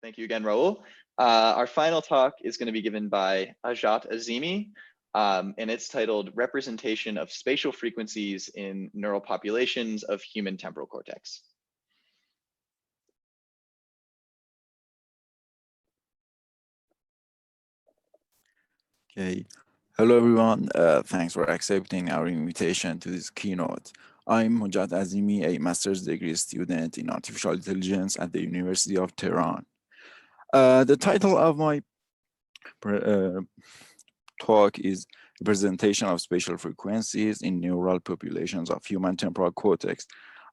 Thank you again, Raul. Our final talk is going to be given by Hojjat Azimi, and it's titled Representation of Spatial Frequencies in Neural Populations of Human Temporal Cortex. Okay. Hello, everyone. Thanks for accepting our invitation to this keynote. I'm Hojjat Azimi, a master's degree student in artificial intelligence at the University of Tehran. The title of my talk is Representation of Spatial Frequencies in Neural Populations of Human Temporal Cortex.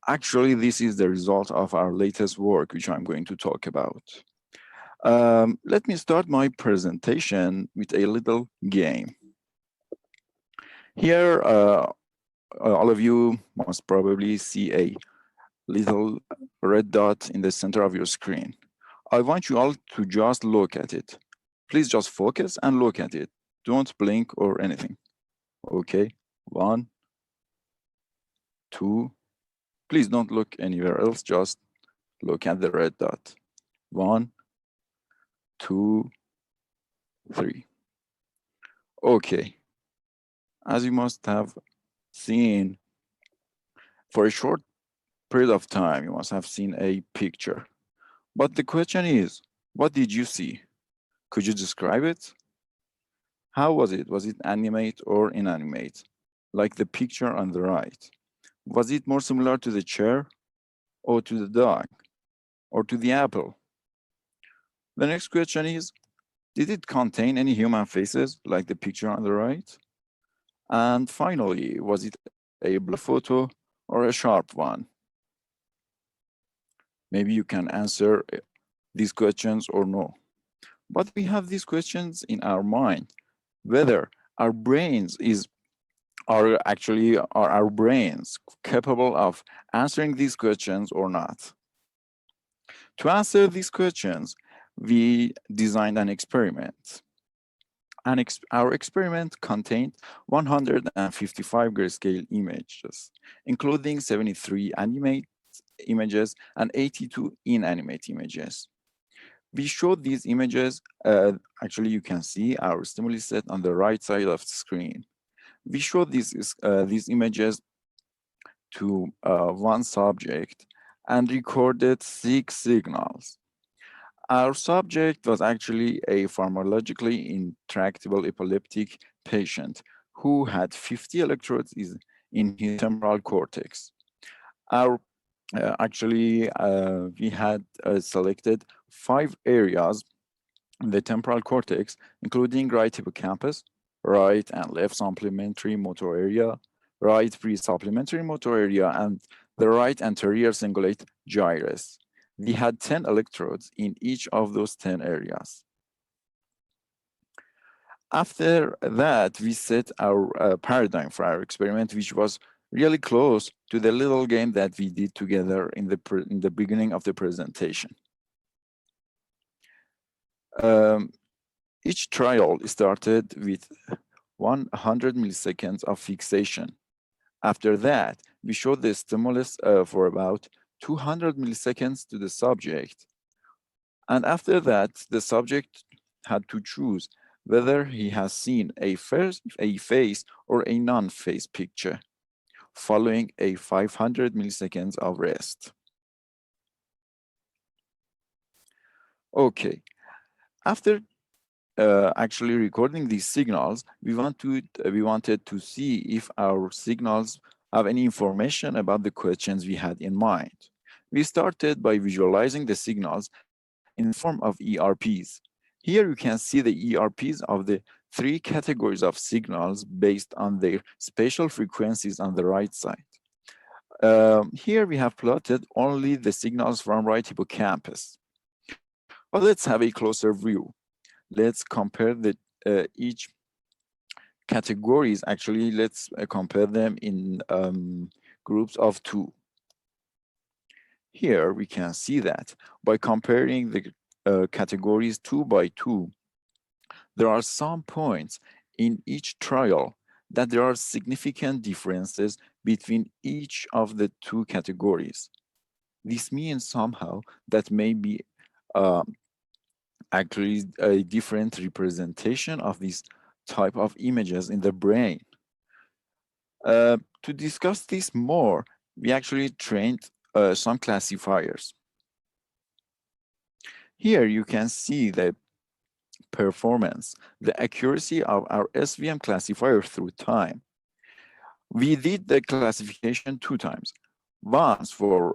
Actually, this is the result of our latest work, which I'm going to talk about. Let me start my presentation with a little game. Here, all of you must probably see a little red dot in the center of your screen. I want you all to just look at it. Please just focus and look at it. Don't blink or anything. Okay, 1, 2. Please don't look anywhere else, just look at the red dot. 1, 2, 3. Okay, as you must have seen, for a short period of time, you must have seen a picture. But the question is, what did you see? Could you describe it? How was it? Was it animate or inanimate? Like the picture on the right. Was it more similar to the chair or to the dog or to the apple? The next question is, did it contain any human faces like the picture on the right? And finally, was it a blur photo or a sharp one? Maybe you can answer these questions or no. But we have these questions in our mind, whether our brains are our brains capable of answering these questions or not. To answer these questions, we designed an experiment. Our experiment contained 155 grayscale images, including 73 animate images and 82 inanimate images. We showed these images, actually you can see our stimuli set on the right side of the screen. We showed these images to one subject and recorded 6 signals. Our subject was actually a pharmacologically intractable epileptic patient who had 50 electrodes in his temporal cortex. We had selected 5 areas in the temporal cortex, including right hippocampus, right and left supplementary motor area, right pre-supplementary motor area, and the right anterior cingulate gyrus. We had 10 electrodes in each of those 10 areas. After that, we set our paradigm for our experiment, which was really close to the little game that we did together in the beginning of the presentation. Each trial started with 100 milliseconds of fixation. After that, we showed the stimulus for about 200 milliseconds to the subject. And after that, the subject had to choose whether he has seen a face or a non-face picture, following a 500 milliseconds of rest. Okay, after actually recording these signals, we wanted to see if our signals have any information about the questions we had in mind. We started by visualizing the signals in the form of ERPs. Here you can see the ERPs of the 3 categories of signals based on their spatial frequencies on the right side. Here we have plotted only the signals from right hippocampus. But let's have a closer view. Let's compare each categories. Actually, let's compare them in groups of 2. Here we can see that by comparing the categories 2 by 2, there are some points in each trial that there are significant differences between each of the 2 categories. This means somehow that maybe actually a different representation of these type of images in the brain. To discuss this more, we actually trained some classifiers. Here you can see the performance, the accuracy of our SVM classifier through time. We did the classification 2 times. Once for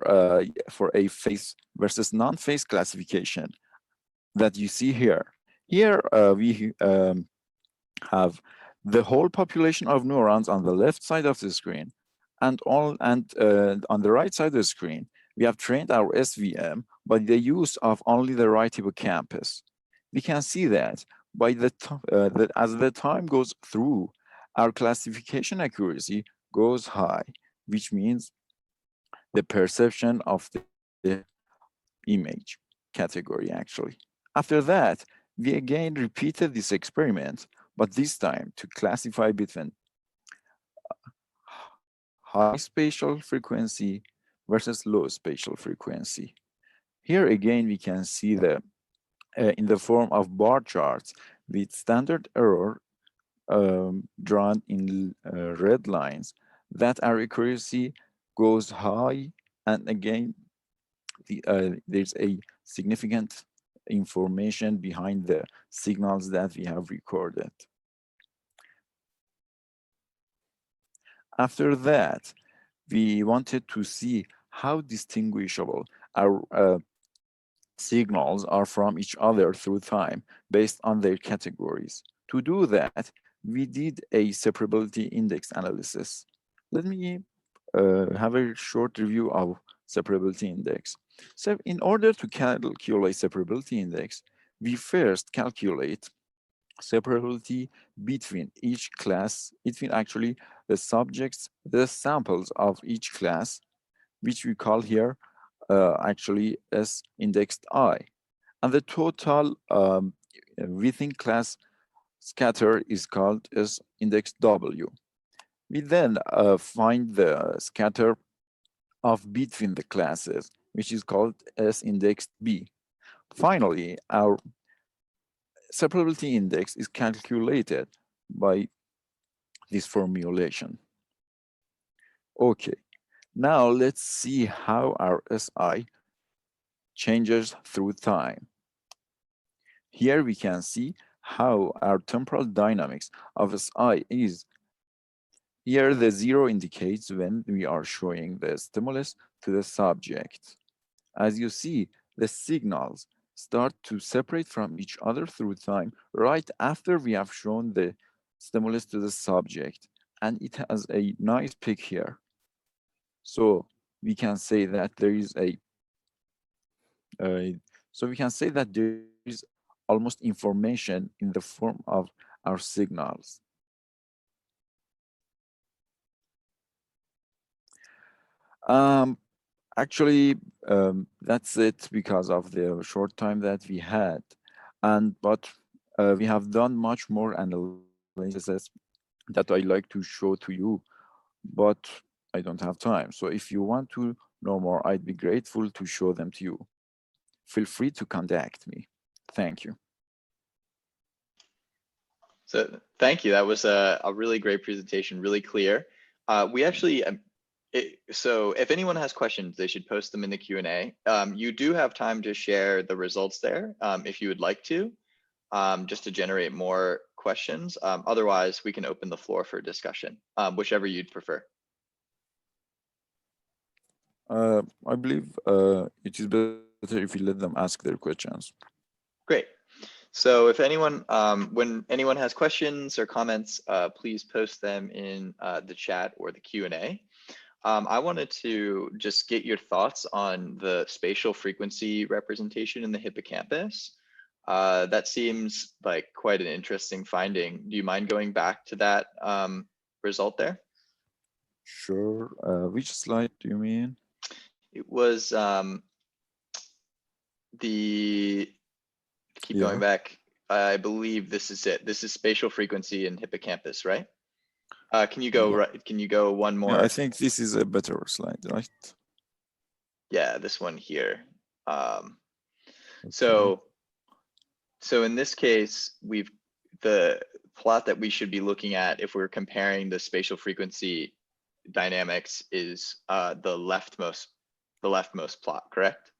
a face versus non-face classification that you see here. Here we have the whole population of neurons on the left side of the screen, and on the right side of the screen, we have trained our SVM by the use of only the right hippocampus. We can see that by as the time goes through, our classification accuracy goes high, which means the perception of the image category actually. After that, we again repeated this experiment, but this time to classify between high spatial frequency versus low spatial frequency. Here again, we can see the in the form of bar charts with standard error drawn in red lines, that our accuracy goes high, and again, there's a significant information behind the signals that we have recorded. After that, we wanted to see how distinguishable our signals are from each other through time based on their categories. To do that, we did a separability index analysis. Let me have a short review of separability index. So in order to calculate separability index, we first calculate separability between each class, between actually the subjects, the samples of each class, which we call here actually as indexed I. And the total within class scatter is called as index W. We then find the scatter of between the classes, which is called as index B. Finally, our separability index is calculated by this formulation. Okay, now let's see how our SI changes through time. Here we can see how our temporal dynamics of SI is. Here the 0 indicates when we are showing the stimulus to the subject. As you see, the signals start to separate from each other through time right after we have shown the stimulus to the subject, and it has a nice peak here. So we can say that there is almost information in the form of our signals. Actually, that's it because of the short time that we had. But we have done much more analysis that I like to show to you, but I don't have time. So if you want to know more, I'd be grateful to show them to you. Feel free to contact me. Thank you. So thank you. That was a really great presentation, really clear. We actually, so if anyone has questions, they should post them in the Q&A. You do have time to share the results there if you would like to, just to generate more questions. Otherwise, we can open the floor for discussion, whichever you'd prefer. I believe it is better if you let them ask their questions. Great. So if anyone, when anyone has questions or comments, please post them in the chat or the Q&A. I wanted to just get your thoughts on the spatial frequency representation in the hippocampus. That seems like quite an interesting finding. Do you mind going back to that result there? Sure. Which slide do you mean? It was keep going back. I believe this is it. This is spatial frequency in hippocampus, right? Can you go right? Can you go one more? Yeah, I think this is a better slide, right? Yeah, this one here. Okay. So So in this case, the plot that we should be looking at if we're comparing the spatial frequency dynamics is the leftmost plot, correct?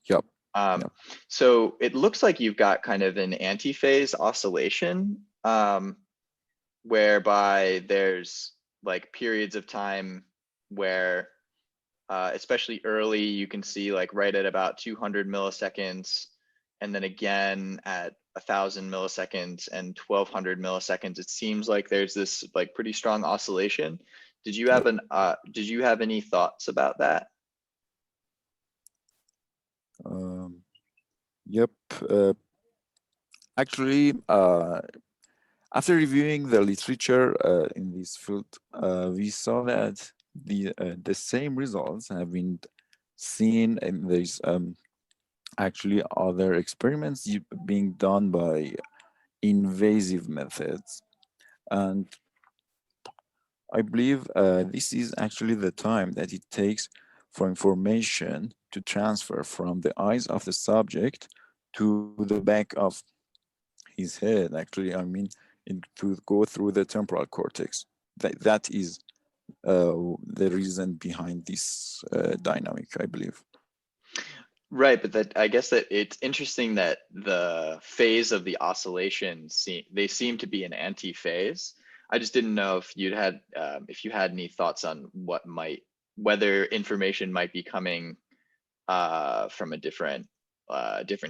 Yep. So it looks like you've got kind of an antiphase oscillation, whereby there's like periods of time where, especially early, you can see like right at about 200 milliseconds, and then again at 1,000 milliseconds and 1,200 milliseconds. It seems like there's this like pretty strong oscillation. Did you have did you have any thoughts about that? Yep. Actually, after reviewing the literature in this field, we saw that the same results have been seen, and there's actually other experiments being done by invasive methods, and I believe this is actually the time that it takes for information to transfer from the eyes of the subject to the back of his head. Actually, I mean, to go through the temporal cortex. That is the reason behind this dynamic, I believe. Right, but I guess that it's interesting that the phase of the oscillation they seem to be an anti-phase. I just didn't know if you had any thoughts on whether information might be coming from a different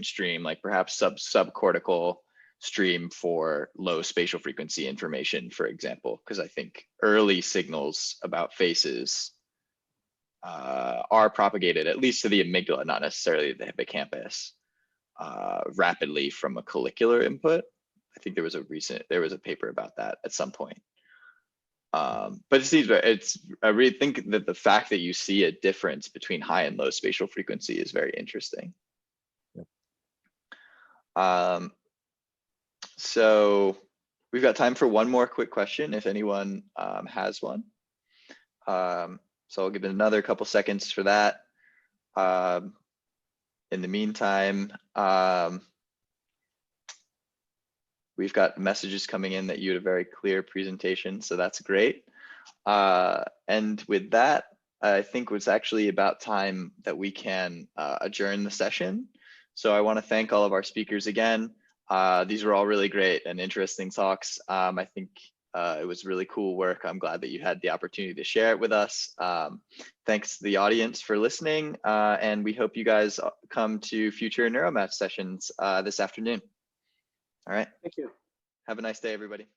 stream, like perhaps subcortical stream for low spatial frequency information, for example, because I think early signals about faces are propagated, at least to the amygdala, not necessarily the hippocampus, rapidly from a collicular input. I think there was a paper about that at some point. But I really think that the fact that you see a difference between high and low spatial frequency is very interesting. Yep. So we've got time for one more quick question if anyone has one. So I'll give it another couple seconds for that. In the meantime, we've got messages coming in that you had a very clear presentation, so that's great. And with that, I think it's actually about time that we can adjourn the session. So I want to thank all of our speakers again. These were all really great and interesting talks. I think it was really cool work. I'm glad that you had the opportunity to share it with us. Thanks to the audience for listening, and we hope you guys come to future Neuromatch sessions this afternoon. All right. Thank you. Have a nice day, everybody.